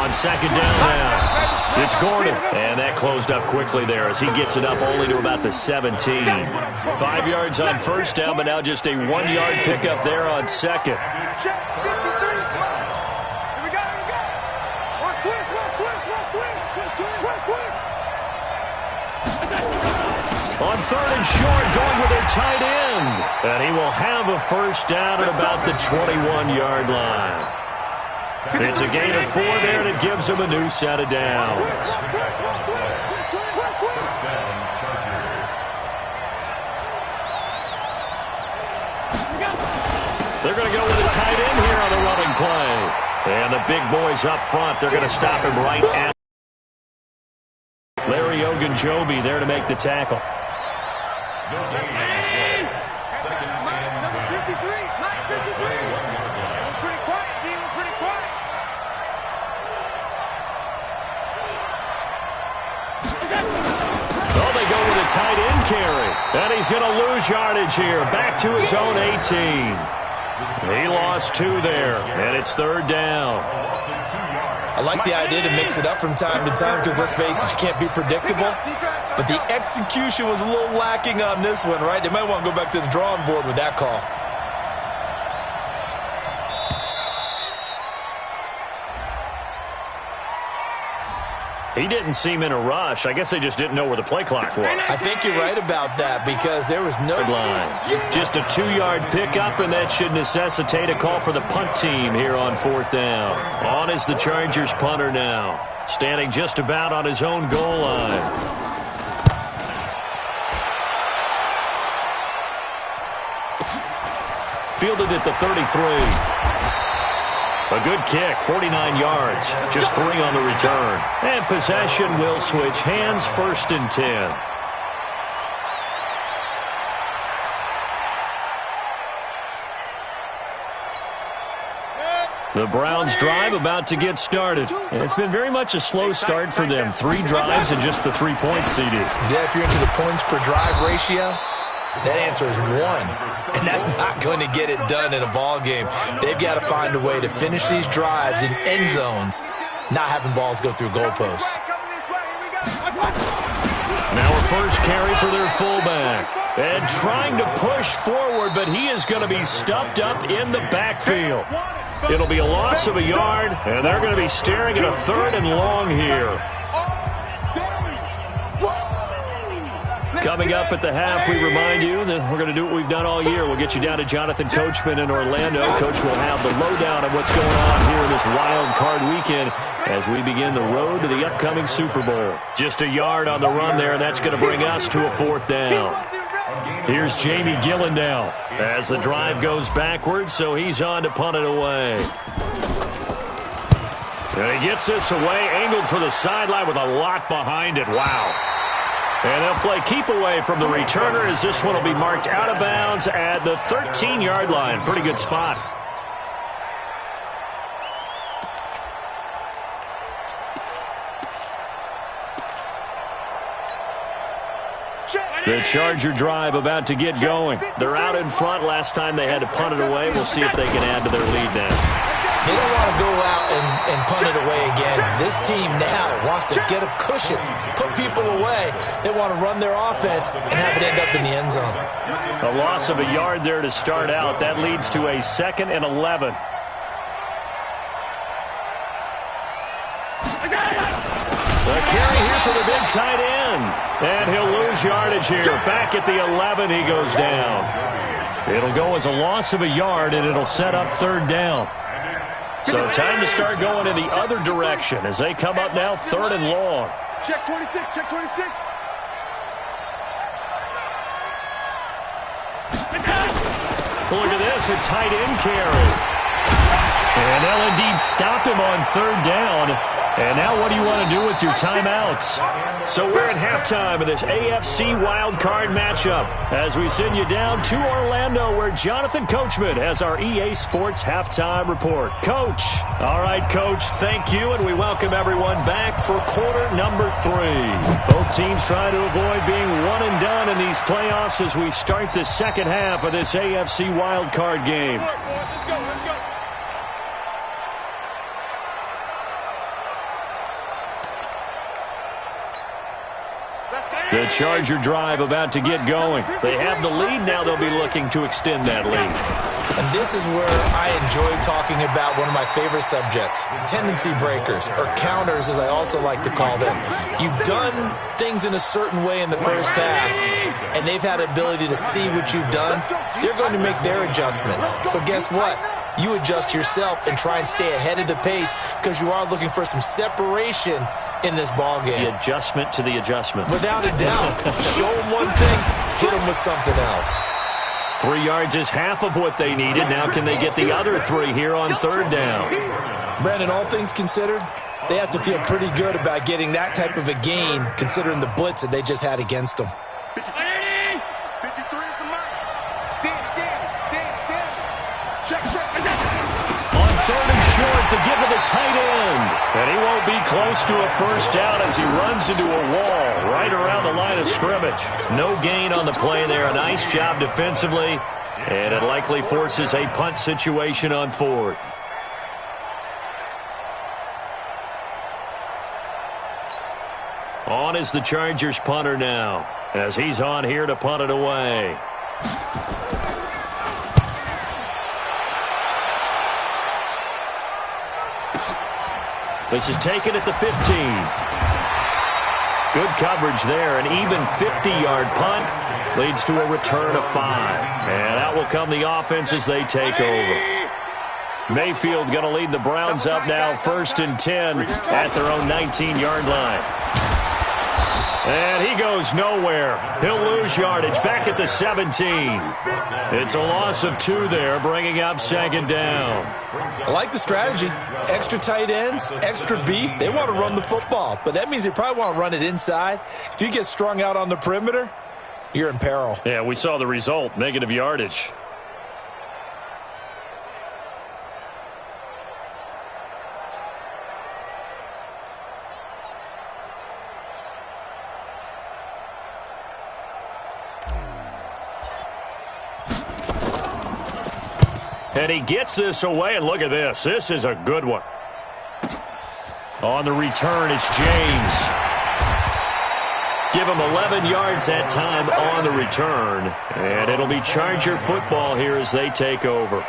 On 2nd down now, it's Gordon. And that closed up quickly there as he gets it up only to about the 17. 5 yards on 1st down, but now just a 1-yard pickup there on 2nd. On 3rd and short, going with their tight end. And he will have a 1st down at about the 21-yard line. It's a gain of 4 there, and it gives him a new set of downs. They're going to go with a tight end here on the running play. And the big boys up front, they're going to stop him right at Larry Ogunjobi there to make the tackle. Second number 53, Mike 53. We're pretty quiet, D. We're pretty quiet. Oh, they go with a tight end carry. And he's going to lose yardage here. Back to his own 18. He lost 2 there, and it's 3rd down. I like the idea to mix it up from time to time because, let's face it, you can't be predictable. But the execution was a little lacking on this one, right? They might want to go back to the drawing board with that call. He didn't seem in a rush. I guess they just didn't know where the play clock was. I think you're right about that because there was no line. Just a 2-yard pickup, and that should necessitate a call for the punt team here on 4th down. On is the Chargers punter now, standing just about on his own goal line. Fielded at the 33. A good kick, 49 yards, just 3 on the return. And possession will switch hands, 1st and 10. The Browns drive about to get started. And it's been very much a slow start for them. 3 drives and just the 3 points CD. Yeah, if you're into the points per drive ratio, that answer is 1. And that's not going to get it done in a ball game. They've got to find a way to finish these drives in end zones, not having balls go through goalposts. Now a first carry for their fullback. And trying to push forward, but he is going to be stuffed up in the backfield. It'll be a loss of a yard, and they're going to be staring at a 3rd and long here. Coming up at the half, we remind you that we're going to do what we've done all year. We'll get you down to Jonathan Coachman in Orlando. Coach will have the lowdown of what's going on here in this wild card weekend as we begin the road to the upcoming Super Bowl. Just a yard on the run there, and that's going to bring us to a 4th down. Here's Jamie Gillen now as the drive goes backwards, so he's on to punt it away. And he gets this away, angled for the sideline with a lot behind it. Wow. And they'll play keep away from the returner as this one will be marked out of bounds at the 13-yard line. Pretty good spot. The Charger drive about to get going. They're out in front. Last time they had to punt it away. We'll see if they can add to their lead now. They don't want to go out and punt it away again. This team now wants to get a cushion, put people away. They want to run their offense and have it end up in the end zone. A loss of a yard there to start out. That leads to a 2nd and 11. The carry here for the big tight end. And he'll lose yardage here. Back at the 11, he goes down. It'll go as a loss of a yard, and it'll set up 3rd down. So time to start going in the other direction as they come up now 3rd and long. Check 26, check 26. Look at this, a tight end carry. And they'll indeed stop him on 3rd down. And now what do you want to do with your timeouts? So we're at halftime of this AFC wildcard matchup as we send you down to Orlando where Jonathan Coachman has our EA Sports halftime report. Coach. All right, Coach, thank you, and we welcome everyone back for quarter number 3. Both teams trying to avoid being one and done in these playoffs as we start the second half of this AFC wildcard game. Let's go. The Charger drive about to get going. They have the lead. Now they'll be looking to extend that lead. And this is where I enjoy talking about one of my favorite subjects, tendency breakers, or counters as I also like to call them. You've done things in a certain way in the first half, and they've had the ability to see what you've done. They're going to make their adjustments. So guess what? You adjust yourself and try and stay ahead of the pace because you are looking for some separation in this ball game. The adjustment to the adjustment. Without a doubt. Show them one thing, hit them with something else. 3 yards is half of what they needed. Now can they get the other 3 here on 3rd down? Brandon, all things considered, they have to feel pretty good about getting that type of a gain considering the blitz that they just had against them. 53 is the mark. Damn. Check. On 3rd and short to give to the tight end. And he won't be close to a first down as he runs into a wall right around the line of scrimmage. No gain on the play there. A nice job defensively. And it likely forces a punt situation on 4th. On is the Chargers punter now, as he's on here to punt it away. This is taken at the 15. Good coverage there. An even 50-yard punt leads to a return of 5. And out will come the offense as they take over. Mayfield going to lead the Browns up now, 1st and 10 at their own 19-yard line. And he goes nowhere. He'll lose yardage back at the 17. It's a loss of 2 there, bringing up 2nd down. I like the strategy. Extra tight ends, extra beef. They want to run the football, but that means they probably want to run it inside. If you get strung out on the perimeter, you're in peril. Yeah, we saw the result, negative yardage. And he gets this away, and look at this. This is a good one. On the return, it's James. Give him 11 yards that time on the return. And it'll be Charger football here as they take over.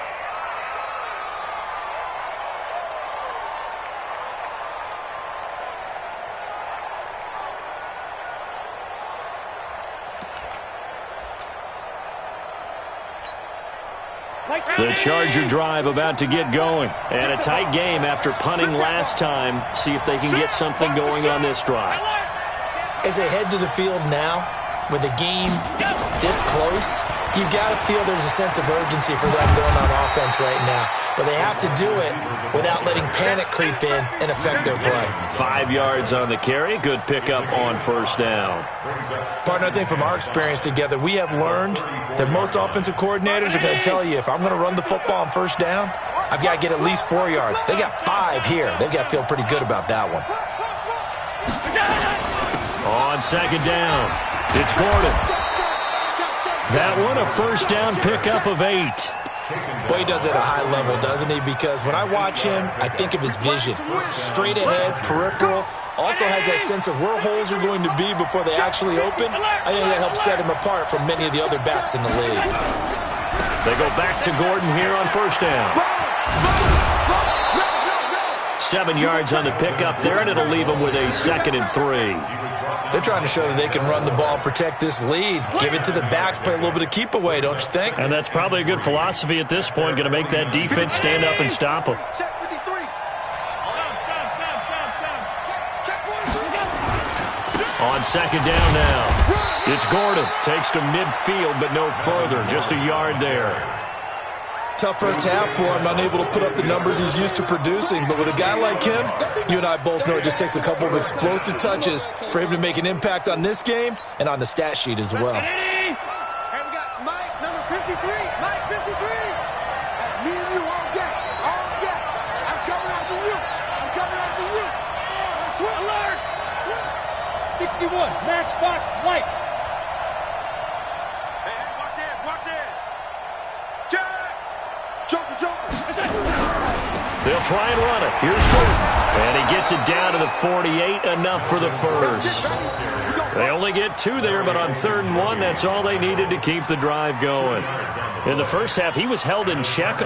The Charger drive about to get going. And a tight game after punting last time. See if they can get something going on this drive. As they head to the field now, with the game this close, you've got to feel there's a sense of urgency for them going on offense right now. But they have to do it without letting panic creep in and affect their play. 5 yards on the carry. Good pickup on 1st down. Partner, I think from our experience together, we have learned that most offensive coordinators are going to tell you, if I'm going to run the football on 1st down, I've got to get at least 4 yards. They got 5 here. They've got to feel pretty good about that one. On 2nd down, it's Gordon. That one, a 1st down pickup of 8. Boy, he does it at a high level, doesn't he? Because when I watch him, I think of his vision. Straight ahead, peripheral. Also has that sense of where holes are going to be before they actually open. I think that helps set him apart from many of the other backs in the league. They go back to Gordon here on 1st down. 7 yards on the pickup there, and it'll leave them with a 2nd and 3. They're trying to show that they can run the ball and protect this lead. Give it to the backs, play a little bit of keep away, don't you think? And that's probably a good philosophy at this point, going to make that defense stand up and stop them. On 2nd down now, it's Gordon. Takes to midfield, but no further. Just a yard there. Tough first half for him, unable to put up the numbers he's used to producing. But with a guy like him, you and I both know it just takes a couple of explosive touches for him to make an impact on this game and on the stat sheet as well. Hey, we got Mike, number 53. Mike, 53. Me and you all day. All day. I'm coming after you. I'm coming after you. Alert! 61, Matchbox White. Hey, watch it, watch it. Check! Joker. They'll try and run it. Here's Gordon. And he gets it down to the 48, enough for the first. They only get 2 there, but on 3rd and 1, that's all they needed to keep the drive going. In the first half, he was held in check